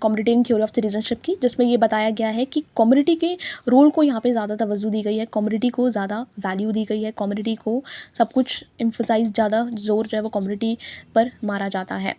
Communitarian theory of citizenship की, जिसमें ये बताया गया है कि कम्युनिटी के रोल को यहाँ पे ज़्यादा तवज्जो दी गई है, कम्युनिटी को ज़्यादा वैल्यू दी गई है, कम्युनिटी को सब कुछ एम्फसाइज, ज़्यादा जोर जो है वो कम्युनिटी पर मारा जाता है।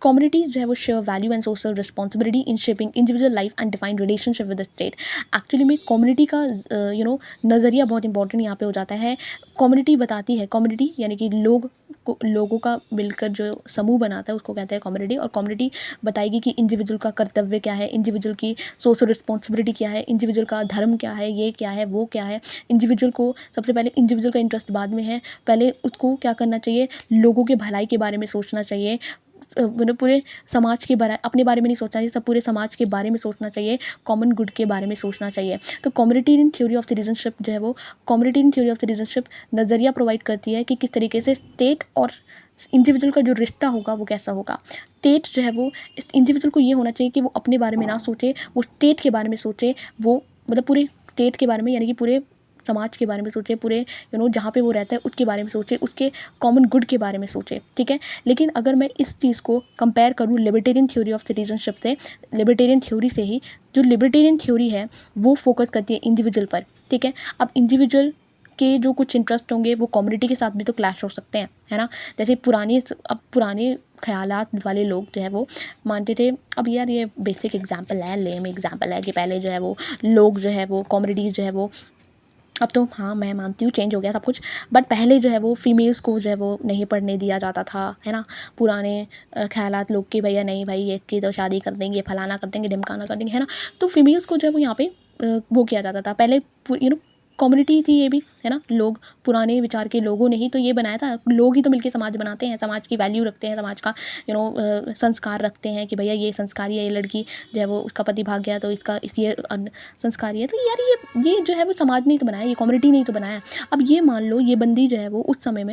कम्युनिटी जो है वो share value and social responsibility in shaping individual life and define relationship with the state. Actually में कम्युनिटी का नज़रिया बहुत इंपॉर्टेंट यहाँ पे हो जाता है। कम्युनिटी बताती है, कम्युनिटी यानी कि लोगों का मिलकर जो समूह बनाता है उसको कहते हैं कम्युनिटी, और कम्युनिटी बताएगी कि इंडिविजुअल का कर्तव्य क्या है, इंडिविजुअल की सोशल रिस्पॉन्सिबिलिटी क्या है, इंडिविजुअल का धर्म क्या है, ये क्या है, वो क्या है। इंडिविजुअल को सबसे पहले, इंडिविजुअल का इंटरेस्ट बाद में है, पहले उसको क्या करना चाहिए, लोगों के भलाई के बारे में सोचना चाहिए, मतलब पूरे समाज के बारे, अपने बारे में नहीं सोचना चाहिए, सब पूरे समाज के बारे में सोचना चाहिए, कॉमन गुड के बारे में सोचना चाहिए। तो कम्युनिटेरियन थ्योरी ऑफ सिटीजनशिप जो है वो, कम्युनिटेरियन थ्योरी ऑफ सिटीजनशिप नज़रिया प्रोवाइड करती है कि किस तरीके से स्टेट और इंडिविजुअल का जो रिश्ता होगा वो कैसा होगा। स्टेट जो है वो, इस इंडिविजुअल को ये होना चाहिए कि वो अपने बारे में ना सोचे, वो स्टेट के बारे में सोचे, वो मतलब पूरे स्टेट के बारे में, यानी कि पूरे समाज के बारे में सोचे, पूरे जहाँ पे वो रहता है उसके बारे में सोचे, उसके कॉमन गुड के बारे में सोचे, ठीक है। लेकिन अगर मैं इस चीज़ को कंपेयर करूँ लिबर्टेरियन थ्योरी ऑफ सिटीजनशिप से, लिबर्टेरियन थ्योरी से ही, जो लिबर्टेरियन थ्योरी है वो फोकस करती है इंडिविजुअल पर, ठीक है। अब इंडिविजुअल के जो कुछ इंटरेस्ट होंगे वो कम्युनिटी के साथ भी तो क्लैश हो सकते हैं, है ना। जैसे पुराने ख्यालात वाले लोग जो है वो मानते थे, अब यार ये बेसिक एग्जांपल है, लेम एग्जांपल है, कि पहले जो है वो लोग जो है वो कम्युनिटीज़ जो है वो, अब तो हाँ मैं मानती हूँ चेंज हो गया सब कुछ, बट पहले जो है वो फीमेल्स को जो है वो नहीं पढ़ने दिया जाता था, है ना। पुराने ख्यालात लोग कि भैया नहीं भाई, ये की तो शादी कर देंगे, फलाना कर देंगे, ढिमकाना कर देंगे, है ना। तो फीमेल्स को जो है वो यहाँ पे वो किया जाता था पहले, कम्युनिटी थी ये भी, है ना। लोग, पुराने विचार के लोगों ने ही तो ये बनाया था, लोग ही तो मिलके समाज बनाते हैं, समाज की वैल्यू रखते हैं, समाज का संस्कार रखते हैं कि भैया ये संस्कारी है, ये लड़की जो है वो, उसका पति भाग गया तो इसका ये संस्कारी है। तो यार ये जो है वो समाज ने ही तो बनाया, ये कम्युनिटी ने ही तो बनाया। अब ये मान लो, ये बंदी जो है वो उस समय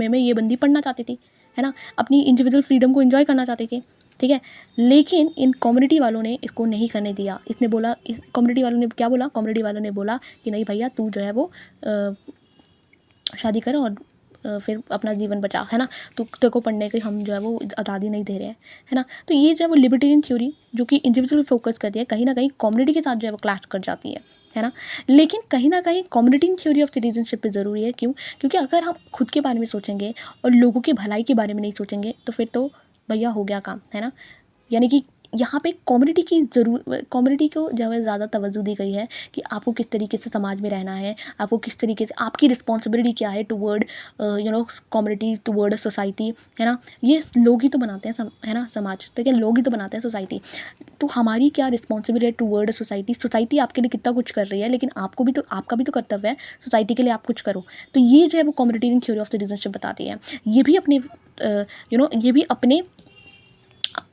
में ये बंदी पढ़ना चाहती थी, है ना, अपनी इंडिविजुअल फ्रीडम को एंजॉय करना चाहती थी, ठीक है। लेकिन इन कम्युनिटी वालों ने इसको नहीं करने दिया। इसने बोला, इस कम्युनिटी वालों ने क्या बोला, कम्युनिटी वालों ने बोला कि नहीं भैया तू जो है वो शादी कर और फिर अपना जीवन बचा, है ना, तो तेरे को पढ़ने की हम जो है वो आज़ादी नहीं दे रहे हैं, है ना। तो ये जो है वो लिबर्टेरियन थ्योरी जो कि इंडिविजुअल फोकस करती है, कहीं ना कहीं कम्युनिटी के साथ जो है वो क्लैश कर जाती है ना। लेकिन कहीं ना कहीं कम्युनिटी थ्योरी ऑफ सिटीजनशिप पे ज़रूरी है, क्यों, क्योंकि अगर हम खुद के बारे में सोचेंगे और लोगों की भलाई के बारे में नहीं सोचेंगे तो फिर तो भैया हो गया काम, है ना। यानी कि यहाँ पे कम्युनिटी को जो है ज़्यादा तवज्जो दी गई है कि आपको किस तरीके से समाज में रहना है, आपको किस तरीके से, आपकी रिस्पॉन्सिबिलिटी क्या है टुवर्ड कम्युनिटी, टुवर्ड सोसाइटी, है ना। ये लोग ही तो बनाते हैं है ना समाज, तो क्या लोग ही तो बनाते हैं सोसाइटी। तो हमारी क्या रिस्पॉन्सिबिलिटी है टुवर्ड सोसाइटी, सोसाइटी आपके लिए कितना कुछ कर रही है, लेकिन आपको भी तो, आपका भी तो कर्तव्य है सोसाइटी के लिए आप कुछ करो। तो ये जो है वो कम्युनिटेरियन थ्योरी ऑफ सिटीजनशिप बताती है। ये भी अपने ये भी अपने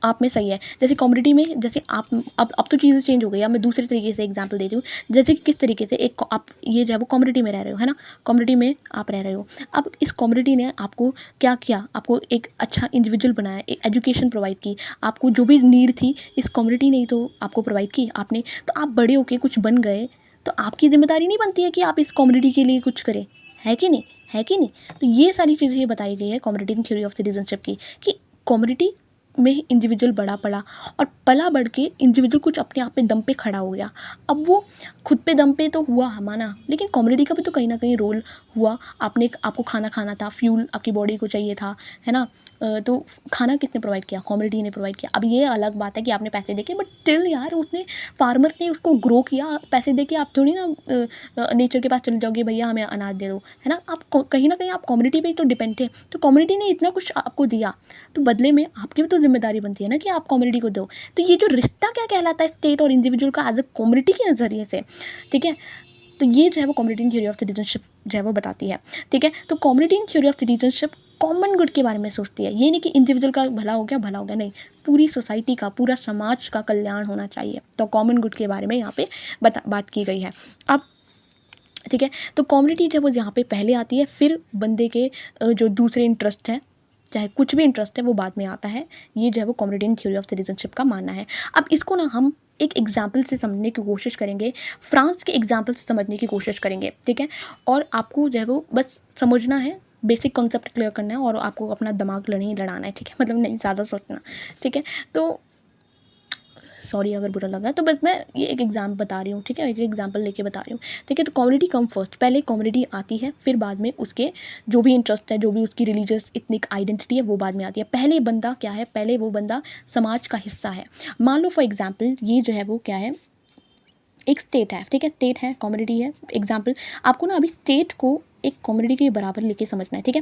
आप में सही है। जैसे कम्युनिटी में, जैसे आप, अब तो चीज़ें चेंज हो गई। अब मैं दूसरे तरीके से एग्जांपल देती हूँ, जैसे कि किस तरीके से एक आप ये जो है वो कम्युनिटी में रह रहे हो, है ना, कम्युनिटी में आप रह रहे हो। अब इस कम्युनिटी ने आपको क्या किया, आपको एक अच्छा इंडिविजुअल बनाया, एक एजुकेशन प्रोवाइड की, आपको जो भी नीड थी इस कम्युनिटी ने ही तो आपको प्रोवाइड की, आपने तो आप बड़े होके कुछ बन गए, तो आपकी जिम्मेदारी नहीं बनती है कि आप इस कम्युनिटी के लिए कुछ करें, है कि नहीं, है कि नहीं। तो ये सारी चीज़ें ये बताई गई है कम्युनिटी थ्योरी ऑफ सिटीजनशिप की, कि कम्युनिटी में इंडिविजुअल बड़ा पड़ा, और पला बढ़ के इंडिविजुअल कुछ अपने आप पे दम पे खड़ा हो गया। अब वो खुद पे दम पे तो हुआ माना, लेकिन कम्युनिटी का भी तो कहीं ना कहीं रोल हुआ। आपको खाना खाना था, फ्यूल आपकी बॉडी को चाहिए था, है ना। तो खाना किसने प्रोवाइड किया, कम्युनिटी ने प्रोवाइड किया। अब ये अलग बात है कि आपने पैसे देके, बट स्टिल यार उसने, फार्मर ने उसको ग्रो किया, पैसे देके आप थोड़ी ना नेचर के पास चले जाओगे, भैया हमें अनाज दे दो, है ना। आप कहीं ना कहीं आप कम्युनिटी पे तो डिपेंड थे, तो कम्युनिटी ने इतना कुछ आपको दिया, तो बदले में आपकी भी तो जिम्मेदारी बनती है ना कि आप कम्युनिटी को दो। तो ये जो रिश्ता क्या कहलाता है स्टेट और इंडिविजुअल का एज अ कम्युनिटी के नज़रिए से, ठीक है। तो ये जो है वो कम्युनिटी थ्योरी ऑफ सिटीजनशिप जो है वो बताती है, ठीक है। तो community theory of citizenship common good के बारे में सोचती है, ये नहीं कि इंडिविजुअल का भला हो गया नहीं, पूरी सोसाइटी का, पूरा समाज का कल्याण होना चाहिए। तो कॉमन गुड के बारे में यहाँ पे बात की गई है। अब ठीक है, तो कम्युनिटी जब वो यहाँ पे पहले आती है, फिर बंदे के जो दूसरे इंटरेस्ट हैं, चाहे कुछ भी इंटरेस्ट है वो बाद में आता है। ये जो है वो कम्युनिटी थ्योरी ऑफ सिटीजनशिप का मानना है। अब इसको ना हम एक एग्जाम्पल से समझने की कोशिश करेंगे, फ्रांस के एग्जाम्पल से समझने की कोशिश करेंगे, ठीक है। और आपको जो है वो बस समझना है, बेसिक कॉन्सेप्ट क्लियर करना है, और आपको अपना दिमाग नहीं लड़ाना है, ठीक है, मतलब नहीं ज़्यादा सोचना, ठीक है। तो सॉरी अगर बुरा लगा, तो बस मैं ये एक एग्जाम्पल बता रही हूँ, ठीक है, एक एग्जाम्पल लेके बता रही हूँ, ठीक है। तो कम्युनिटी कम फर्स्ट, पहले कम्युनिटी आती है, फिर बाद में उसके जो भी इंटरेस्ट है, जो भी उसकी रिलीजियस इतनिक आइडेंटिटी है, वो बाद में आती है। पहले बंदा क्या है, पहले वो बंदा समाज का हिस्सा है। मान लो फॉर एग्जाम्पल ये जो है वो क्या है, एक स्टेट है, ठीक है, स्टेट है, कम्युनिटी है। एग्जाम्पल आपको ना अभी स्टेट को एक कम्युनिटी के बराबर लेके समझना है, ठीक है,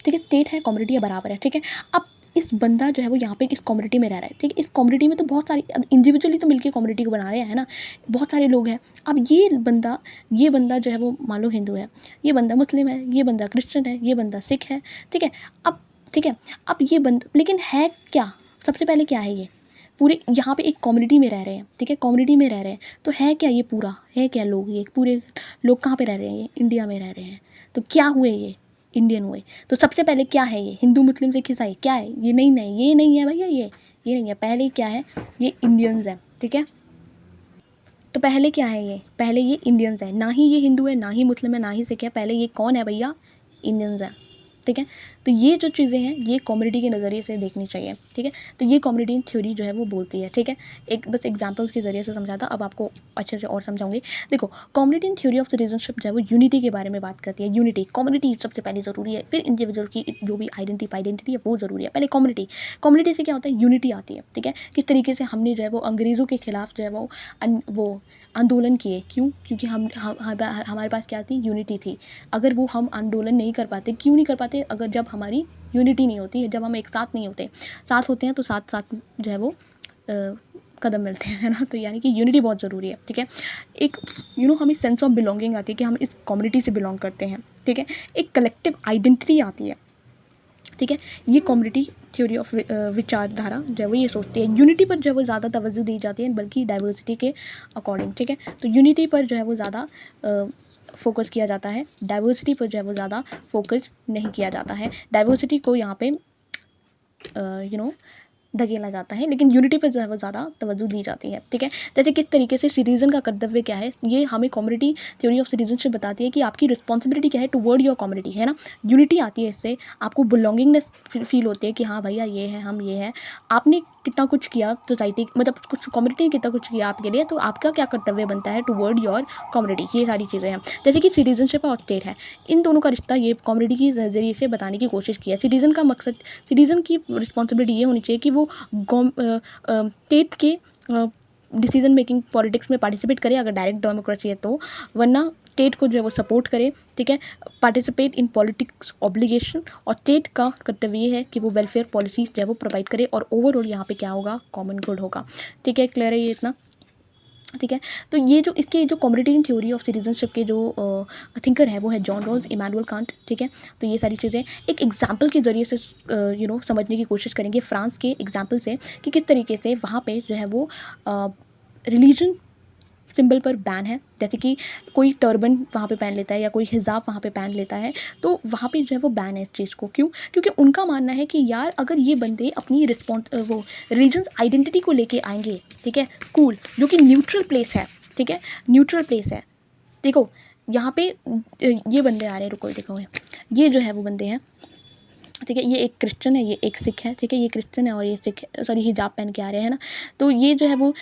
ठीक है। स्टेट है, कम्युनिटी है, बराबर है, ठीक है। अब इस बंदा जो है वो यहाँ पे इस कम्युनिटी में रह रहा है, ठीक है। इस कम्युनिटी में तो बहुत सारी, अब इंडिविजुअली तो मिलके कम्युनिटी को बना रहे हैं ना, बहुत सारे लोग हैं। अब ये बंदा जो है वो मान लो हिंदू है, ये बंदा मुस्लिम है, ये बंदा क्रिश्चियन है, ये बंदा सिख है, ठीक है। अब ठीक है, अब ये बंदा लेकिन है क्या, सबसे पहले क्या है, ये पूरे यहाँ पे एक कम्युनिटी में रह रहे हैं, ठीक है, कम्युनिटी में रह रहे हैं, तो है क्या ये, पूरा है क्या लोग, ये पूरे लोग कहाँ पे रह रहे हैं, ये इंडिया में रह रहे हैं, तो क्या हुए ये इंडियन हुए। तो सबसे पहले क्या है, ये हिंदू मुस्लिम सिख ईसाई क्या है, ये नहीं ये नहीं है भैया, ये नहीं है, पहले क्या है, ये इंडियंस है, ठीक है। तो पहले क्या है, ये पहले ये इंडियंस है, ना ही ये हिंदू है, ना ही मुस्लिम है, ना ही सिख है, पहले ये कौन है भैया, इंडियंस है, ठीक है। तो ये जो चीज़ें हैं ये कम्युनिटी के नज़रिए से देखनी चाहिए, ठीक है। तो ये कम्युनिटी थ्योरी जो है वो बोलती है, ठीक है। एक बस एग्जांपल्स के ज़रिए से समझाता, अब आपको अच्छे से और समझाऊंगी। देखो, कम्युनिटी थ्योरी ऑफ सिटीजनशिप जो है वो यूनिटी के बारे में बात करती है। यूनिटी, कम्युनिटी सबसे पहले ज़रूरी है, फिर इंडिविजुअल की जो भी आइडेंटिटी है वो ज़रूरी है, पहले कम्युनिटी से क्या होता है, यूनिटी आती है, ठीक है। किस तरीके से हमने जो है वो अंग्रेज़ों के खिलाफ जो है वो आंदोलन किए, क्यों, क्योंकि हमारे पास क्या थी, यूनिटी थी। अगर वो हम आंदोलन नहीं कर पाते, क्यों नहीं कर पाते, अगर जब हमारी यूनिटी नहीं होती है, जब हम एक साथ नहीं होते, साथ होते हैं तो साथ साथ जो है वो कदम मिलते हैं, है ना। तो यानी कि यूनिटी बहुत ज़रूरी है, ठीक है। एक हमें सेंस ऑफ बिलोंगिंग आती है कि हम इस कम्युनिटी से बिलोंग करते हैं, ठीक है। एक कलेक्टिव आइडेंटिटी आती है, ठीक है। ये कम्युनिटी थ्योरी ऑफ विचारधारा जो है वो ये सोचती है, यूनिटी पर जो है वो ज़्यादा तवज्जो दी जाती है बल्कि डाइवर्सिटी के अकॉर्डिंग, ठीक है। तो यूनिटी पर जो है वो ज़्यादा फोकस किया जाता है, डाइवर्सिटी पर जो है वो ज़्यादा फोकस नहीं किया जाता है। डाइवर्सिटी को यहाँ पे धकेला जाता है, लेकिन यूनिटी पर जो है वो ज़्यादा तवज्जो दी जाती है, ठीक है। जैसे किस तरीके से सिटीज़न का कर्तव्य क्या है, ये हमें कम्युनिटी थ्योरी ऑफ सिटीजनशिप बताती है कि आपकी रिस्पॉन्सिबिलिटी क्या है टुवर्ड योर कम्युनिटी, है ना। यूनिटी आती है, इससे आपको बिलोंगिंगनेस फील होती है कि हाँ भैया ये है, हम ये है, आपने कितना कुछ किया सोसाइटी, मतलब कुछ कम्युनिटी ने कितना कुछ किया आपके लिए, तो आपका क्या कर्तव्य बनता है टुवर्ड योर कम्युनिटी, ये सारी चीज़ें हैं। जैसे कि सिटीजनशिप और स्टेट है, इन दोनों का रिश्ता ये कम्युनिटी के नज़रिए से बताने की कोशिश की है। सिटीज़न का मकसद, सिटीज़न की रिस्पॉन्सिबिलिटी ये होनी चाहिए कि वो स्टेट के डिसीजन मेकिंग पॉलिटिक्स में पार्टिसिपेट करे, अगर डायरेक्ट डेमोक्रेसी है तो, वरना स्टेट को जो है वो सपोर्ट करे, ठीक है। पार्टिसिपेट इन पॉलिटिक्स ऑब्लिगेशन, और स्टेट का कर्तव्य ये है कि वो वेलफेयर पॉलिसीज जो है वो प्रोवाइड करे, और ओवरऑल यहाँ पे क्या होगा, कॉमन गुड होगा, ठीक है। क्लियर है ये इतना, ठीक है। तो ये जो इसके जो कम्युनिटी थ्योरी ऑफ सिटीजनशिप के जो थिंकर है वो है जॉन रॉल्स, इमैनुअल कांट, ठीक है। तो ये सारी चीज़ें एक एग्जाम्पल के ज़रिए से समझने की कोशिश करेंगे, फ्रांस के एग्जाम्पल से, कि किस तरीके से वहाँ पे जो है वो रिलीजन सिंबल पर बैन है। जैसे कि कोई टर्बन वहाँ पे पहन लेता है या कोई हिजाब वहाँ पे पहन लेता है, तो वहाँ पे जो है वो बैन है इस चीज़ को, क्यों, क्योंकि उनका मानना है कि यार अगर ये बंदे अपनी वो रिलीजन्स आइडेंटिटी को लेके आएंगे, ठीक है, स्कूल जो कि न्यूट्रल प्लेस है, ठीक है, न्यूट्रल प्लेस है। देखो यहाँ पे ये बंदे आ रहे हैं, रुको देखो, ये जो है वो बंदे हैं, ठीक है, ये एक क्रिश्चियन है, ये एक सिख है, ठीक है, ये क्रिश्चियन है और ये सिख, सॉरी हिजाब पहन के आ रहे हैं ना। तो ये जो है वो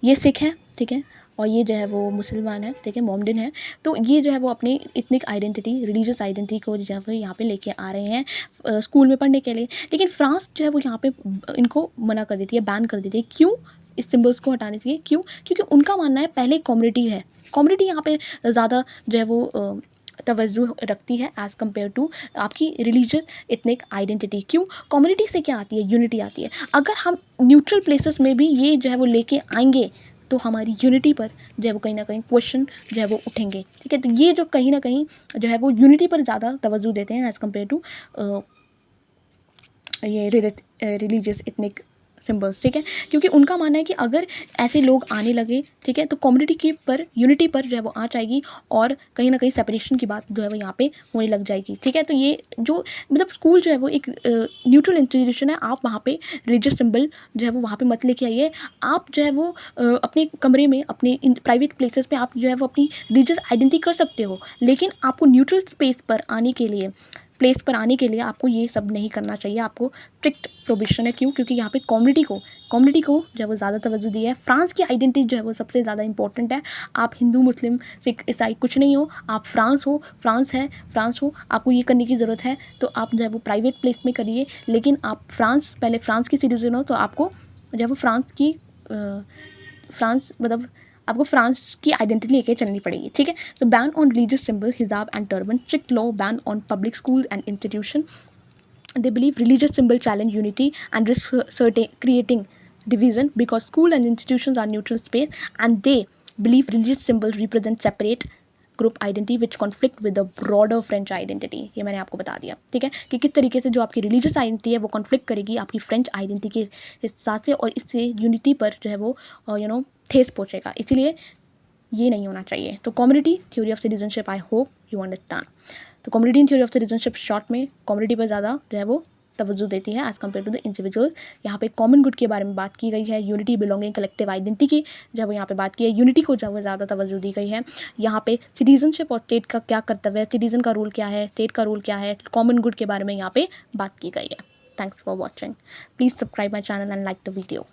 ये सिख है, ठीक है, और ये जो है वो मुसलमान है, ठीक है, मोमडन है। तो ये जो है वो अपनी इथनिक आइडेंटिटी, रिलीजियस आइडेंटिटी को जो है वो यहाँ पे लेके आ रहे हैं स्कूल में पढ़ने के लिए। लेकिन फ्रांस जो है वो यहाँ पे इनको मना कर देती है, बैन कर देती है, क्यों, इस सिम्बल्स को हटाने के लिए, क्यों, क्योंकि उनका मानना है पहले कम्युनिटी है, कम्युनिटी यहाँ पे ज़्यादा जो है वो तवज्जो रखती है एज़ कम्पेयर टू आपकी रिलीजियस इथनिक आइडेंटिटी। क्यों, कम्युनिटी से क्या आती है, यूनिटी आती है। अगर हम न्यूट्रल प्लेसेस में भी ये जो है वो लेके आएंगे तो हमारी यूनिटी पर जो है वो कहीं ना कहीं क्वेश्चन जो है वो उठेंगे, ठीक है। तो ये जो कहीं ना कहीं जो है वो यूनिटी पर ज़्यादा तवज्जो देते हैं एज़ कम्पेयर टू ये रिलीजियस इथनिक सिम्बल्स, ठीक है, क्योंकि उनका मानना है कि अगर ऐसे लोग आने लगे, ठीक है, तो कम्युनिटी के पर, यूनिटी पर जो है वो आ जाएगी, और कहीं ना कहीं सेपरेशन की बात जो है वो यहाँ पे होने लग जाएगी, ठीक है। तो ये जो मतलब स्कूल जो है वो एक न्यूट्रल इंस्टीट्यूशन है, आप वहाँ पे रिलीजियस सिंबल जो है वो वहाँ पे मत लेके आइए। आप जो है वो अपने कमरे में, अपने प्राइवेट प्लेसेस पे आप जो है वो अपनी रिलीजियस आइडेंटिटी कर सकते हो, लेकिन आपको न्यूट्रल स्पेस पर आने के लिए प्लेस पर आने के लिए आपको ये सब नहीं करना चाहिए, आपको स्ट्रिक्ट प्रोविशन है। क्यों? क्योंकि यहाँ पे कम्युनिटी को जो है वो ज़्यादा तवज्जो दी है। फ्रांस की आइडेंटिटी जो है वो सबसे ज़्यादा इंपॉर्टेंट है। आप हिंदू, मुस्लिम, सिख, ईसाई कुछ नहीं हो, आप फ्रांस हो, आपको ये करने की ज़रूरत है तो आप जो है वो प्राइवेट प्लेस में करिए। लेकिन आप पहले फ्रांस की सिटीजन हो तो आपको जो है वो आपको फ्रांस की आइडेंटिटी लेके चलनी पड़ेगी, ठीक है। तो बैन ऑन रिलीजियस सिंबल, हिजाब and turban, strict law ban on public school and institution. They believe religious symbols challenge unity and risk creating division because school and institutions are neutral space, and they believe religious symbols represent separate group identity which conflict with the broader French identity। ये मैंने आपको बता दिया, ठीक है, कि किस तरीके से जो आपकी रिलीजियस आइडेंटिटी है वो कॉन्फ्लिक्ट करेगी आपकी फ्रेंच आइडेंटिटी के साथ से, और इससे यूनिटी पर जो है वो ठेस पहुँचेगा। इसीलिए ये नहीं होना चाहिए। तो community theory of citizenship, I hope you understand. तो community in theory of citizenship short में कम्युनिटी पर ज़्यादा जो है वो तवज्जो देती है as compare to the individual. यहाँ पे कॉमन गुड के बारे में बात की गई है, यूनिटी, बिलोंगिंग, कलेक्टिव आइडेंटिटी की जो है वो यहाँ पे बात की है। यूनिटी को जो है वो ज़्यादा तवज्जो दी गई है। यहाँ पे सिटीजनशिप और स्टेट का क्या कर्तव्य है, सिटीजन का रोल क्या है, स्टेट का रोल क्या है, कॉमन गुड के बारे में यहाँ पे बात की गई है। Thanks for watching. Please subscribe my channel and like the video.